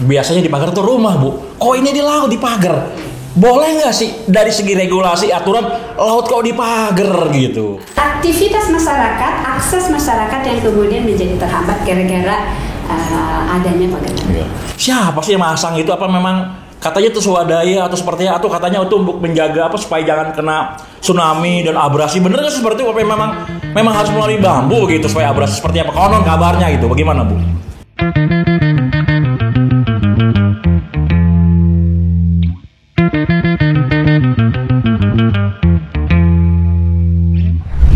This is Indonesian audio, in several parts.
biasanya di pagar tuh rumah, Bu. Kok ini di laut di pagar? Boleh nggak sih dari segi regulasi aturan laut kok di pagar gitu? Aktivitas masyarakat, akses masyarakat yang kemudian menjadi terhambat gara-gara adanya pagar. Siapa sih yang masang itu? Apa memang katanya itu swadaya atau sepertinya, atau katanya itu untuk menjaga apa supaya jangan kena tsunami dan abrasi? Bener nggak seperti itu? Apa memang harus melalui bambu gitu supaya abrasi seperti apa? Konon kabarnya gitu. Bagaimana, Bu?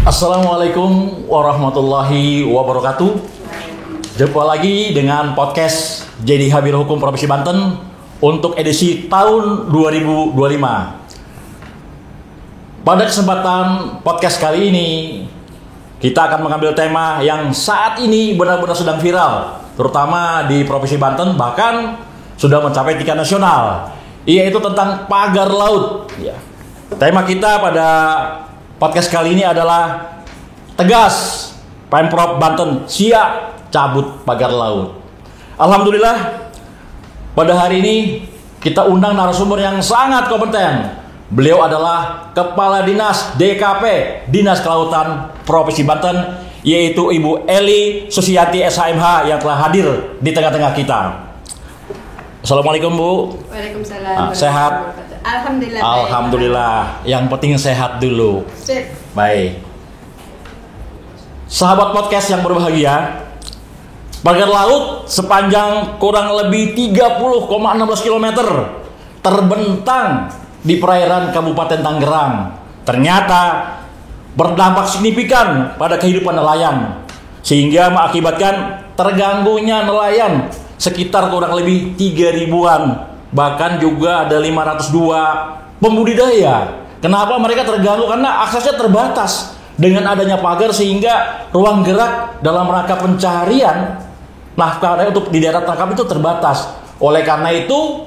Assalamualaikum warahmatullahi wabarakatuh. Jumpa lagi dengan podcast JDH Biro Hukum Provinsi Banten untuk edisi tahun 2025. Pada kesempatan podcast kali ini, kita akan mengambil tema yang saat ini benar-benar sedang viral, terutama di Provinsi Banten, bahkan sudah mencapai tingkat nasional, yaitu tentang pagar laut. Ya. Tema kita pada podcast kali ini adalah tegas Pemprov Banten siap cabut pagar laut. Alhamdulillah, pada hari ini kita undang narasumber yang sangat kompeten. Beliau adalah Kepala Dinas DKP Dinas Kelautan Provinsi Banten, yaitu Ibu Eli Susianti SHMH yang telah hadir di tengah-tengah kita. Assalamualaikum, Bu. Waalaikumsalam. Sehat? Alhamdulillah. Alhamdulillah. Yang penting sehat dulu. Sip. Baik. Sahabat podcast yang berbahagia, pagar laut sepanjang kurang lebih 30,16 km terbentang di perairan Kabupaten Tangerang ternyata berdampak signifikan pada kehidupan nelayan, sehingga mengakibatkan terganggunya nelayan sekitar kurang lebih 3.000-an, bahkan juga ada 502 pembudidaya. Kenapa mereka terganggu? Karena aksesnya terbatas dengan adanya pagar, sehingga ruang gerak dalam rangka pencarian nafkah untuk di daerah tangkap itu terbatas. Oleh karena itu,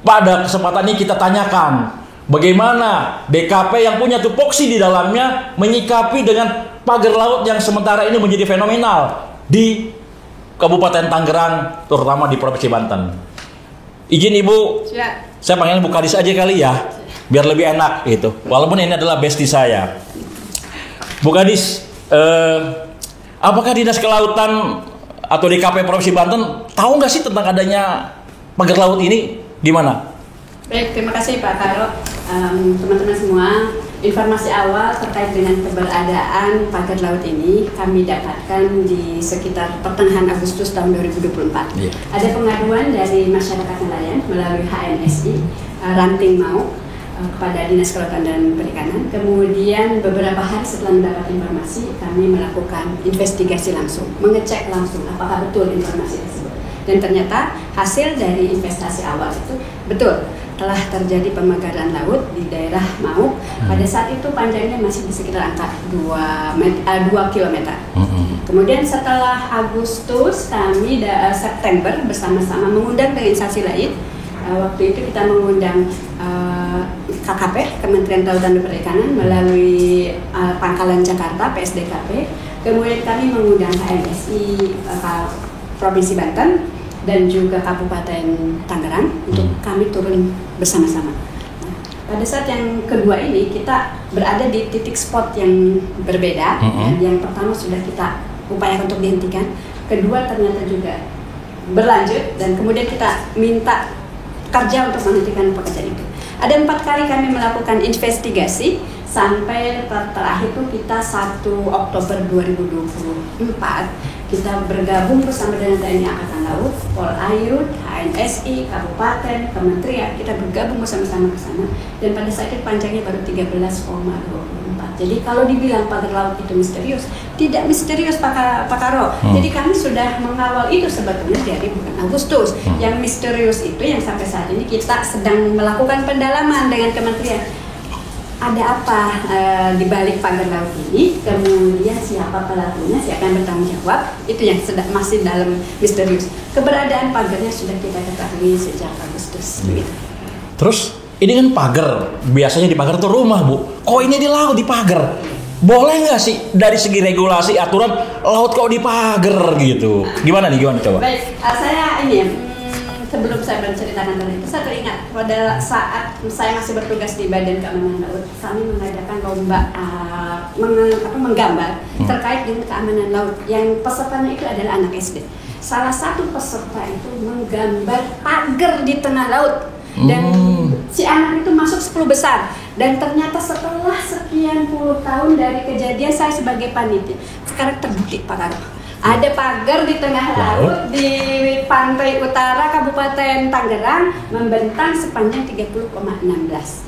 pada kesempatan ini kita tanyakan bagaimana DKP yang punya tupoksi di dalamnya menyikapi dengan pagar laut yang sementara ini menjadi fenomenal di Kabupaten Tangerang, terutama di Provinsi Banten. Izin Ibu, saya panggilnya Bu Kadis aja kali ya, biar lebih enak gitu. Walaupun ini adalah bestie saya. Bu Kadis, apakah Dinas Kelautan atau DKP Provinsi Banten tahu nggak sih tentang adanya pagar laut ini? Gimana? Baik, terima kasih Pak Karo. Teman-teman semua, informasi awal terkait dengan keberadaan pagar laut ini kami dapatkan di sekitar pertengahan Agustus tahun 2024. Yeah. Ada pengaduan dari masyarakat nelayan melalui HNSI Ranting Mau kepada Dinas Kelautan dan Perikanan. Kemudian beberapa hari setelah mendapat informasi, kami melakukan investigasi langsung, mengecek langsung apakah betul informasi tersebut. Dan ternyata hasil dari investasi awal itu betul, telah terjadi pemagaran laut di daerah Mau. Pada saat itu panjangnya masih di sekitar angka 2 km. Kemudian setelah Agustus, kami September bersama-sama mengundang ke instansi lain. Waktu itu kita mengundang KKP, Kementerian Kelautan dan Perikanan, melalui Pangkalan Jakarta, PSDKP. Kemudian kami mengundang HMSI Provinsi Banten dan juga Kabupaten Tangerang untuk kami turun bersama-sama. Nah, pada saat yang kedua ini kita berada di titik spot yang berbeda. Yang pertama sudah kita upayakan untuk dihentikan, kedua ternyata juga berlanjut, dan kemudian kita minta kerja untuk menghentikan pekerjaan itu. Ada 4 kali kami melakukan investigasi sampai terakhir itu kita 1 Oktober 2024 kita bergabung bersama dengan TNI Angkatan Laut, Polairut, HNSI, Kabupaten, Kementerian, kita bergabung bersama-sama ke sana, dan pada saat itu panjangnya baru 13,24. Jadi kalau dibilang pagar laut itu misterius, tidak misterius Pak Karo. Jadi kami sudah mengawal itu sebetulnya dari bulan Agustus. Yang misterius itu yang sampai saat ini kita sedang melakukan pendalaman dengan Kementerian. Ada apa di balik pagar laut ini, kemudian siapa pelakunya, siapa yang bertanggung jawab, itu yang masih dalam misterius. Keberadaan pagarnya sudah kita ketahui sejak Agustus. Begitu. Terus ini kan pagar, biasanya di pagar itu rumah, Bu. Kok ini di laut di pagar? Boleh nggak sih dari segi regulasi aturan laut kok di pagar gitu? Gimana nih, gimana coba? Baik, saya ini sebelum saya menceritakan tentang itu, saya teringat pada saat saya masih bertugas di Badan Keamanan Laut, kami mengadakan lomba menggambar terkait dengan keamanan laut. Yang pesertanya itu adalah anak SD. Salah satu peserta itu menggambar pagar di tengah laut. Dan si anak itu masuk 10 besar. Dan ternyata setelah sekian puluh tahun dari kejadian, saya sebagai panitia sekarang terbukti Pak Karo, ada pagar di tengah laut di pantai utara Kabupaten Tangerang membentang sepanjang 30,16.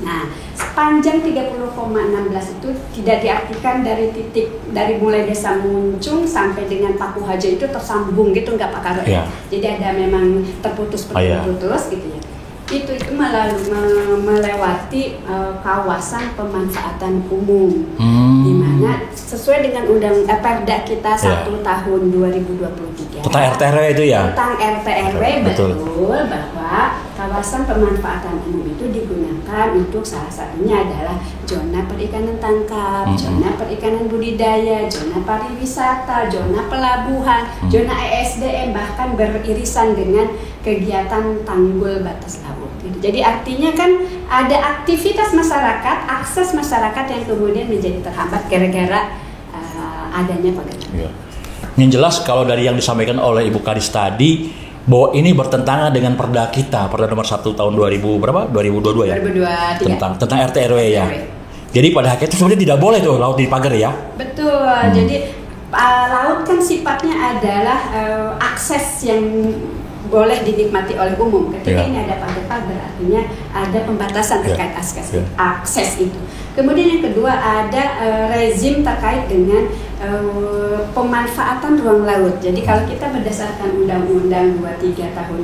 Nah, sepanjang 30,16 itu tidak diartikan dari mulai desa Muncung sampai dengan Paku Haja itu tersambung gitu, enggak Pak Karo? Ya. Jadi ada memang terputus gitu ya. Itu melewati kawasan pemanfaatan umum, di mana sesuai dengan Perda kita 1 tahun 2023 tentang RT/RW itu ya, tentang RT/RW betul bahwa kawasan pemanfaatan umum itu digunakan untuk salah satunya adalah zona perikanan tangkap, zona perikanan budidaya, zona pariwisata, zona pelabuhan, zona ESDM, bahkan beririsan dengan kegiatan tanggul batas laut. Jadi artinya kan ada aktivitas masyarakat, akses masyarakat yang kemudian menjadi terhambat gara-gara adanya pagar. Ya. Yang jelas kalau dari yang disampaikan oleh Ibu Kadis tadi, bahwa ini bertentangan dengan Perda kita, Perda nomor 1 tahun 2022 ya? 2023. Tentang RT/RW ya. Jadi pada akhirnya itu sebenarnya tidak boleh tuh laut di pagar ya? Betul. Jadi laut kan sifatnya adalah akses yang boleh dinikmati oleh umum. Ketika ini ada pagar-pagar, artinya ada pembatasan terkait akses itu. Kemudian yang kedua ada rezim terkait dengan pemanfaatan ruang laut. Jadi kalau kita berdasarkan Undang-Undang 23 tahun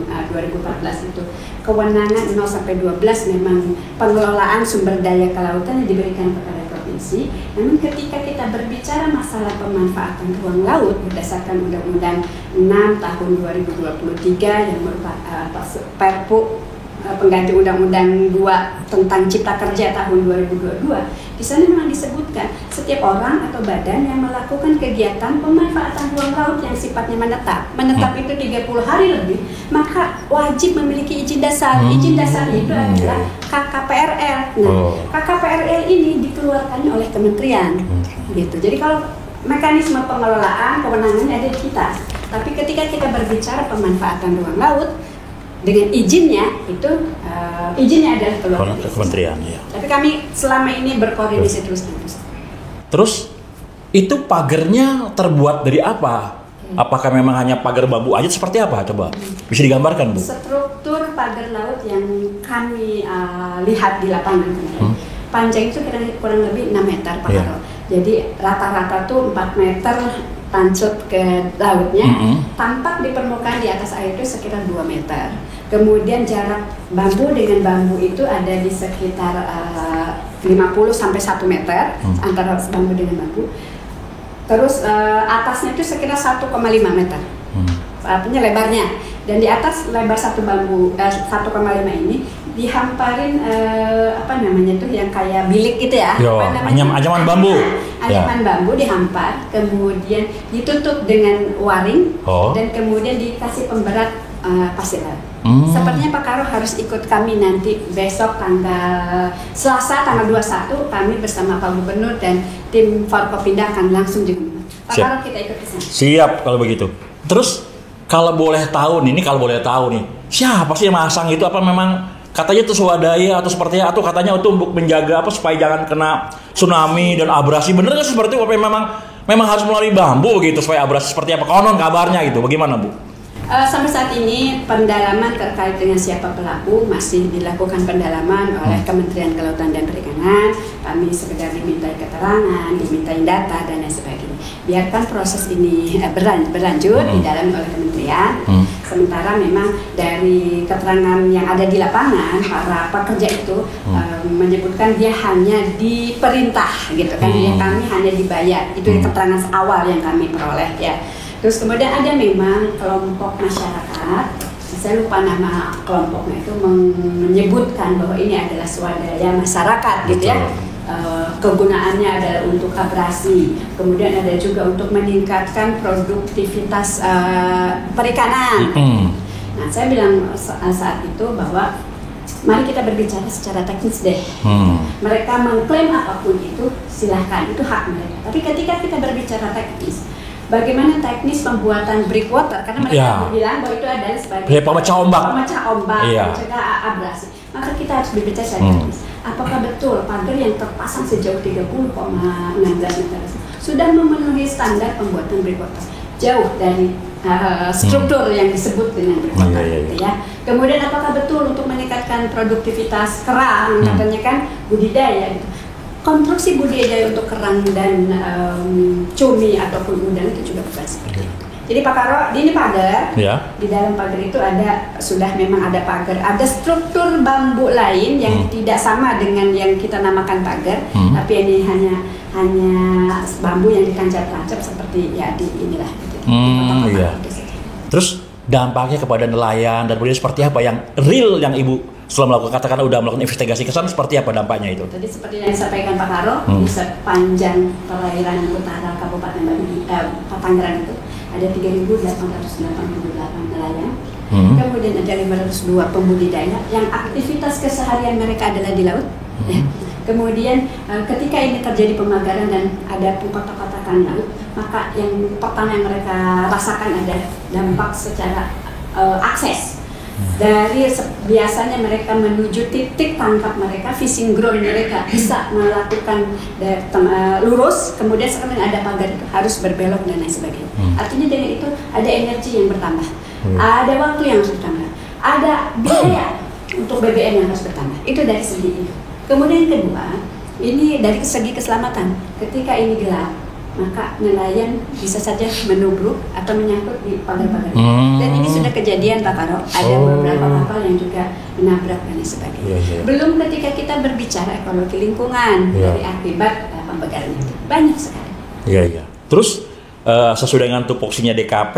2014 itu, kewenangan 0 sampai 12 memang pengelolaan sumber daya kelautan yang diberikan kepada provinsi. Namun ketika kita berbicara masalah pemanfaatan ruang laut berdasarkan Undang-Undang 6 tahun 2023 yang merupakan Perpu pengganti Undang-Undang 2 tentang Cipta Kerja tahun 2022, di sana memang disebutkan setiap orang atau badan yang melakukan kegiatan pemanfaatan ruang laut yang sifatnya menetap itu 30 hari lebih, maka wajib memiliki izin dasar. Izin dasar itu adalah KKPRL. Nah, KKPRL ini dikeluarkannya oleh kementerian, gitu. Jadi kalau mekanisme pengelolaan kewenangannya ada di kita, tapi ketika kita berbicara pemanfaatan ruang laut dengan izinnya itu izinnya adalah kementerian ya. Tapi kami selama ini berkoordinasi terus. Terus itu pagarnya terbuat dari apa? Apakah memang hanya pagar bambu aja seperti apa? Coba bisa digambarkan, Bu. Struktur pagar laut yang kami lihat di lapangan panjang itu kurang lebih 6 meter Pak Karo. Jadi rata-rata tuh 4 meter tancap ke lautnya, tampak di permukaan di atas air itu sekitar 2 meter. Kemudian jarak bambu dengan bambu itu ada di sekitar 50 sampai 1 meter antara bambu dengan bambu. Terus atasnya itu sekitar 1,5 meter. Artinya lebarnya. Dan di atas lebar satu bambu 1,5 ini dihamparin yang kayak bilik gitu ya. Anyaman bambu. Anyaman bambu dihampar, kemudian ditutup dengan waring dan kemudian dikasih pemberat pasir laut. Sepertinya Pak Karo harus ikut kami nanti besok tanggal Selasa tanggal 21, kami bersama Pak Gubernur dan tim Forkopimda akan langsung di Pak Karo kita ikut ke sana. Siap kalau begitu. Terus kalau boleh tahu nih, siapa sih yang masang itu? Apa memang katanya itu swadaya atau sepertinya, atau katanya itu untuk menjaga supaya jangan kena tsunami dan abrasi? Bener nggak seperti itu? Apa memang harus melalui bambu begitu supaya abrasi seperti apa? Konon kabarnya gitu. Bagaimana, Bu? Sampai saat ini pendalaman terkait dengan siapa pelaku masih dilakukan pendalaman oleh Kementerian Kelautan dan Perikanan. Kami sekedar dimintai keterangan, dimintai data dan lain sebagainya. Biarkan proses ini berlanjut didalami oleh kementerian. Sementara memang dari keterangan yang ada di lapangan, para pekerja itu menyebutkan dia hanya diperintah gitu kan, kami hanya dibayar. Itu keterangan awal yang kami peroleh ya. Terus kemudian ada memang kelompok masyarakat, saya lupa nama kelompoknya itu, menyebutkan bahwa ini adalah swadaya masyarakat gitu ya. Kegunaannya adalah untuk abrasi, kemudian ada juga untuk meningkatkan produktivitas perikanan. Nah, saya bilang saat itu bahwa mari kita berbicara secara teknis deh. Mereka mengklaim apapun itu silahkan, itu hak mereka. Tapi ketika kita berbicara teknis, bagaimana teknis pembuatan breakwater, karena mereka bilang bahwa itu adalah sebagai pemecah ombak, mencegah abrasi. Maka kita harus berbicara secara teknis. Apakah betul pagar yang terpasang sejauh 30,16 meter sudah memenuhi standar pembuatan breakwater? Jauh dari struktur yang disebut dengan breakwater, gitu ya. Kemudian apakah betul untuk meningkatkan produktivitas kerang, katanya kan budidaya gitu. Konstruksi budidaya untuk kerang dan cumi ataupun udang itu juga bukan seperti itu. Jadi Pak Karo, ini pagar, di dalam pagar itu sudah memang ada pagar, ada struktur bambu lain yang tidak sama dengan yang kita namakan pagar, tapi ini hanya bambu yang ditancap-tancap seperti ya di inilah. Gitu. Terus dampaknya kepada nelayan dan kemudian seperti apa yang real yang Ibu setelah melakukan, katakan udah melakukan investigasi ke sana, seperti apa dampaknya itu? Tadi seperti yang disampaikan Pak Karo, di sepanjang perairan utara Kabupaten Tangerang itu ada 3.888 nelayan, kemudian ada 502 pembudidaya yang aktivitas keseharian mereka adalah di laut. Kemudian ketika ini terjadi pemagaran dan ada kotak-kotakan laut, maka yang pertama yang mereka rasakan ada dampak secara akses. Dari biasanya mereka menuju titik tangkap mereka, fishing ground mereka bisa melakukan lurus, kemudian sekarang ada pagar itu harus berbelok dan lain sebagainya. Artinya dengan itu ada energi yang bertambah, ada waktu yang harus bertambah, ada biaya untuk BBM yang harus bertambah. Itu dari segi itu. Kemudian yang kedua, ini dari segi keselamatan. Ketika ini gelap, maka nelayan bisa saja menubruk atau menyangkut di pagar-pagar. Dan ini sudah kejadian Pak Karo, ada beberapa kapal yang juga menabrak dan sebagainya. Belum ketika kita berbicara ekologi lingkungan dari akibat pembakaran itu, banyak sekali. Terus sesuai dengan tupoksinya DKP,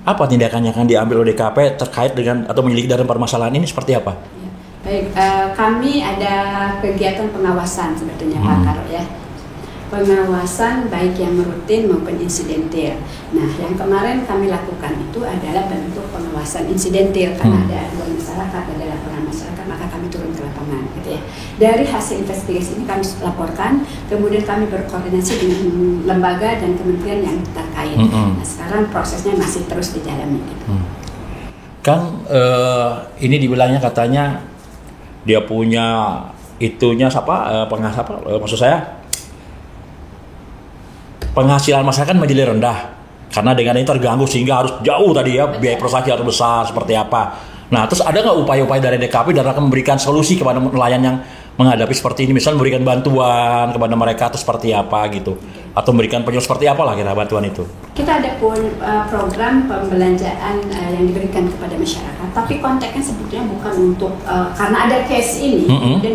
apa tindakan yang akan diambil oleh DKP terkait dengan atau menyelidiki dalam permasalahan ini seperti apa? Baik, kami ada kegiatan pengawasan sebetulnya Pak Karo ya. Pengawasan baik yang rutin maupun insidentil. Nah, yang kemarin kami lakukan itu adalah bentuk pengawasan insidentil karena ada aduan masyarakat, ada laporan masyarakat, maka kami turun ke lapangan, gitu ya. Dari hasil investigasi ini kami laporkan, kemudian kami berkoordinasi dengan lembaga dan kementerian yang terkait. Nah, sekarang prosesnya masih terus dijalani. Gitu. Kan ini dibilangnya katanya dia punya itunya maksud saya penghasilan masyarakat menjadi rendah karena dengan ini terganggu sehingga harus jauh tadi ya, biaya prosesi harus besar seperti apa. Nah, terus ada nggak upaya-upaya dari DKP dalam memberikan solusi kepada nelayan yang menghadapi seperti ini, misalnya memberikan bantuan kepada mereka atau seperti apa gitu, atau memberikan penyuluh seperti apa lah kira bantuan itu? Kita ada program pembelanjaan yang diberikan kepada masyarakat, tapi konteksnya sebetulnya bukan untuk karena ada case ini, kemudian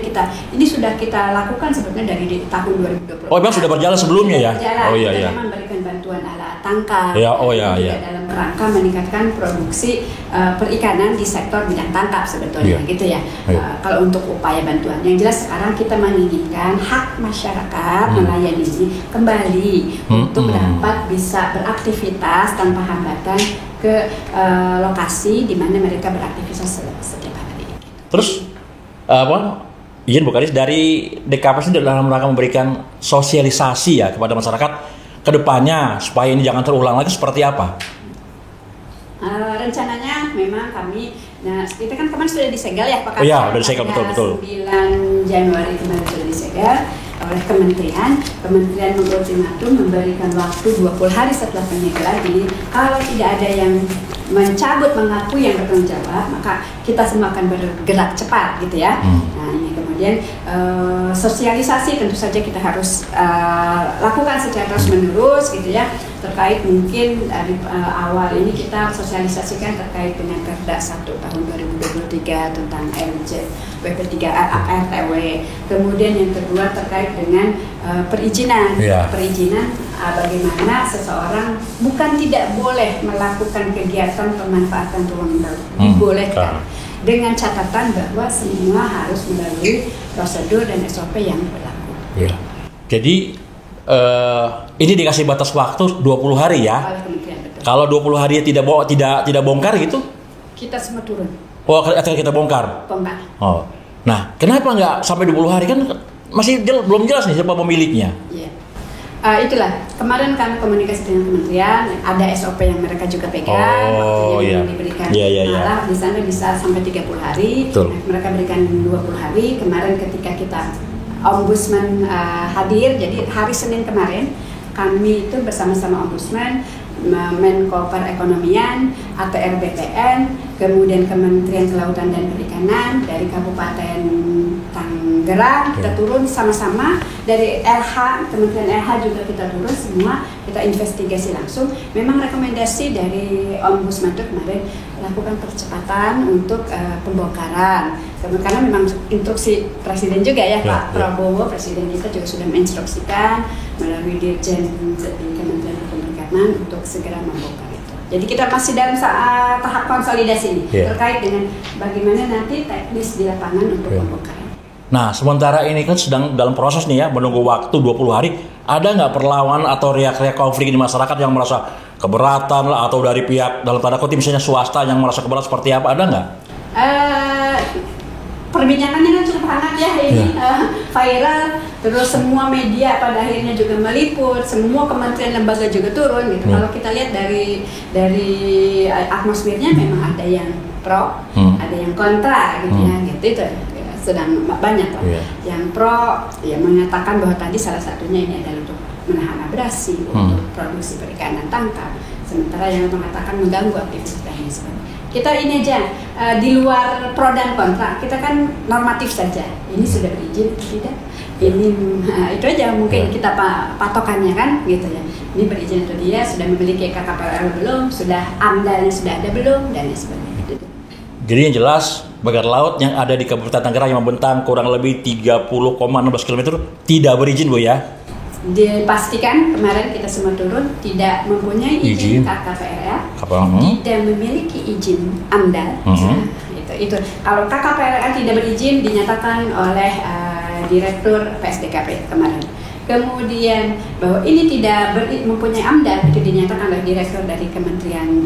ini sudah kita lakukan sebetulnya dari tahun 2020. Oh, memang sudah berjalan sebelumnya ya? Kita memang memberikan bantuan alat tangkap, dalam rangka meningkatkan produksi perikanan di sektor bidang tangkap sebetulnya, gitu ya. Kalau untuk upaya bantuan, yang jelas sekarang kita menginginkan hak masyarakat nelayan ini kembali untuk dapat bisa beraktivitas tanpa hambatan ke lokasi di mana mereka beraktivitas setiap hari. Terus izin Bu Kadis, dari DKP sendiri dalam rangka memberikan sosialisasi ya kepada masyarakat kedepannya supaya ini jangan terulang lagi seperti apa? Rencananya memang kami, kita kan kemarin sudah disegel ya Pak Kapten. Iya, sudah disegel betul. 9 Januari kemarin sudah disegel oleh kementerian mengultimatum memberikan waktu 20 hari setelah penyegelan. Jadi kalau tidak ada yang mencabut mengaku yang bertanggung jawab, maka kita semua akan bergerak cepat gitu ya. Nah, ini kemudian sosialisasi tentu saja kita harus lakukan secara terus menerus gitu ya, terkait mungkin dari awal ini kita sosialisasikan terkait dengan Perda 1 tahun 2023 tentang WP3 RTW. Kemudian yang kedua terkait dengan perizinan. Perizinan bagaimana seseorang bukan tidak boleh melakukan kegiatan pemanfaatan ruang laut, dibolehkan dengan catatan bahwa semua harus melalui prosedur dan SOP yang berlaku. Jadi ini dikasih batas waktu 20 hari ya. Oleh kementerian, betul. Kalau 20 hari tidak bongkar gitu? Kita semua turun. Oh, ketika kita bongkar. Oh. Nah, kenapa nggak sampai 20 hari kan masih belum jelas nih siapa pemiliknya? Iya. Itulah kemarin kami komunikasi dengan kementerian, ada SOP yang mereka juga pegang, waktunya diberikan. Malah di sana bisa sampai 30 hari. Mereka berikan 20 hari. Kemarin ketika kita Ombudsman hadir, jadi hari Senin kemarin kami itu bersama-sama Ombudsman, Menko Perekonomian, ATR BPN, kemudian Kementerian Kelautan dan Perikanan, dari Kabupaten Tangerang kita turun sama-sama, dari LH, Kementerian LH juga kita turun semua, kita investigasi langsung. Memang rekomendasi dari Ombudsman itu kemarin lakukan percepatan untuk pembongkaran, karena memang instruksi Presiden juga ya, Pak Prabowo, Presiden kita juga sudah menginstruksikan melalui Dirjen di Kementerian Perikanan untuk segera membongkar itu. Jadi kita masih dalam tahap konsolidasi ini terkait dengan bagaimana nanti teknis di lapangan untuk pembongkaran. Nah, sementara ini kan sedang dalam proses nih ya, menunggu waktu 20 hari. Ada nggak perlawanan atau riak-riak konflik di masyarakat yang merasa keberatan lah, atau dari pihak dalam tanda kutip misalnya swasta yang merasa keberatan seperti apa, ada nggak? Perbincangannya kan cukup hangat ya ini, viral, terus semua media pada akhirnya juga meliput, semua kementerian lembaga juga turun gitu. Kalau kita lihat dari atmosfernya memang ada yang pro, ada yang kontra gitu ya, gitu itu sedang banyak lah. Yang pro ya mengatakan bahwa tadi salah satunya ini adalah untuk menahan abrasi, untuk produksi perikanan tangkap, sementara yang mengatakan mengganggu aktivitas teknis. Kita ini aja di luar pro dan kontra, kita kan normatif saja. Ini sudah berizin atau tidak? Ini itu aja mungkin kita patokannya kan, gitu ya. Ini berizin atau dia, sudah memiliki KKPL belum, sudah AMDALnya sudah ada belum, dan sebagainya. Jadi yang jelas bagar laut yang ada di Kabupaten Tangerang yang membentang kurang lebih 30,16 km tidak berizin, Bu ya? Dipastikan kemarin kita semua turun tidak mempunyai izin KKPLL, tidak memiliki izin AMDAL. Itu kalau KKPLL tidak berizin dinyatakan oleh Direktur PSDKP kemarin. Kemudian bahwa ini tidak mempunyai AMDAL itu dinyatakan oleh Direktur dari Kementerian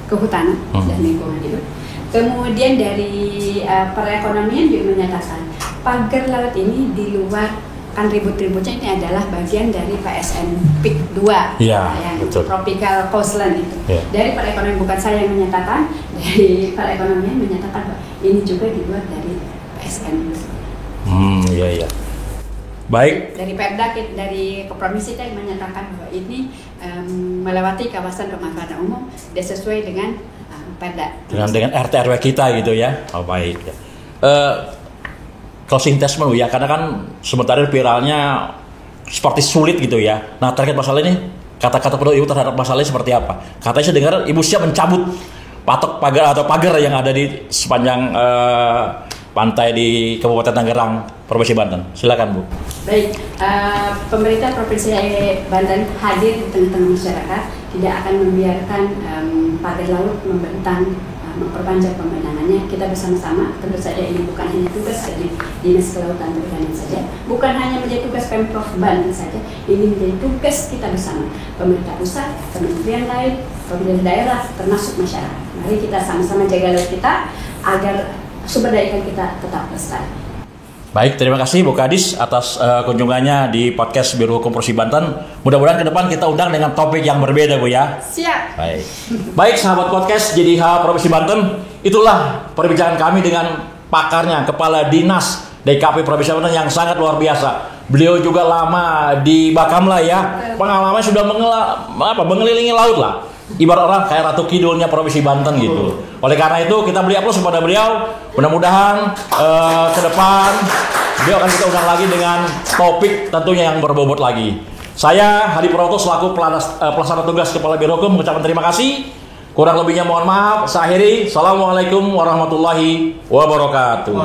Kehutanan dan Lingkungan Hidup. Kemudian dari perekonomian juga menyatakan pagar laut ini di luar, kan ribut-ributnya ini adalah bagian dari PSN PIK 2 yang Tropical Coastline itu. Dari perekonomian, bukan saya yang menyatakan, dari perekonomian menyatakan bahwa ini juga di luar dari PSN. Baik. Dari Perda, dari Kopromisi kita menyatakan bahwa ini melewati kawasan pemanfaatan umum dan sesuai dengan Perda. Dengan RT RW kita gitu ya. Oh baik. Closing statement ya, karena kan sementara viralnya seperti sulit gitu ya. Nah terkait masalah ini, kata-kata penuh Ibu terhadap masalah ini seperti apa? Katanya saya dengar Ibu siap mencabut patok pagar atau pagar yang ada di sepanjang pantai di Kabupaten Tangerang, Provinsi Banten. Silakan Bu. Baik, pemerintah Provinsi Banten hadir di tengah-tengah masyarakat, tidak akan membiarkan pagar laut membentang, memperpanjang pembentangannya. Kita bersama-sama, tentu saja ini bukan hanya tugas dari Dinas Kelautan dan Perikanan saja, bukan hanya menjadi tugas Pemprov Banten saja, ini menjadi tugas kita bersama, pemerintah pusat, kementerian lain, pemerintah daerah, termasuk masyarakat. Mari kita sama-sama jaga laut kita agar sumber daya ikan kita tetap lestari. Baik, terima kasih Bu Kadis atas kunjungannya di podcast Biro Hukum Provinsi Banten. Mudah-mudahan ke depan kita undang dengan topik yang berbeda, Bu ya. Siap. Baik, sahabat podcast JDH Provinsi Banten, itulah perbincangan kami dengan pakarnya, Kepala Dinas DKP Provinsi Banten yang sangat luar biasa. Beliau juga lama di Bakamla ya, pengalaman sudah mengelilingi laut lah. Ibarat orang kayak Ratu Kidulnya Provinsi Banten gitu. Oleh karena itu kita beri aplaus kepada beliau. Mudah-mudahan ke depan beliau akan kita undang lagi dengan topik tentunya yang berbobot lagi. Saya Hadi Pranoto selaku pelaksana tugas Kepala Biro Hukum mengucapkan terima kasih. Kurang lebihnya mohon maaf. Saya akhiri. Assalamualaikum warahmatullahi wabarakatuh.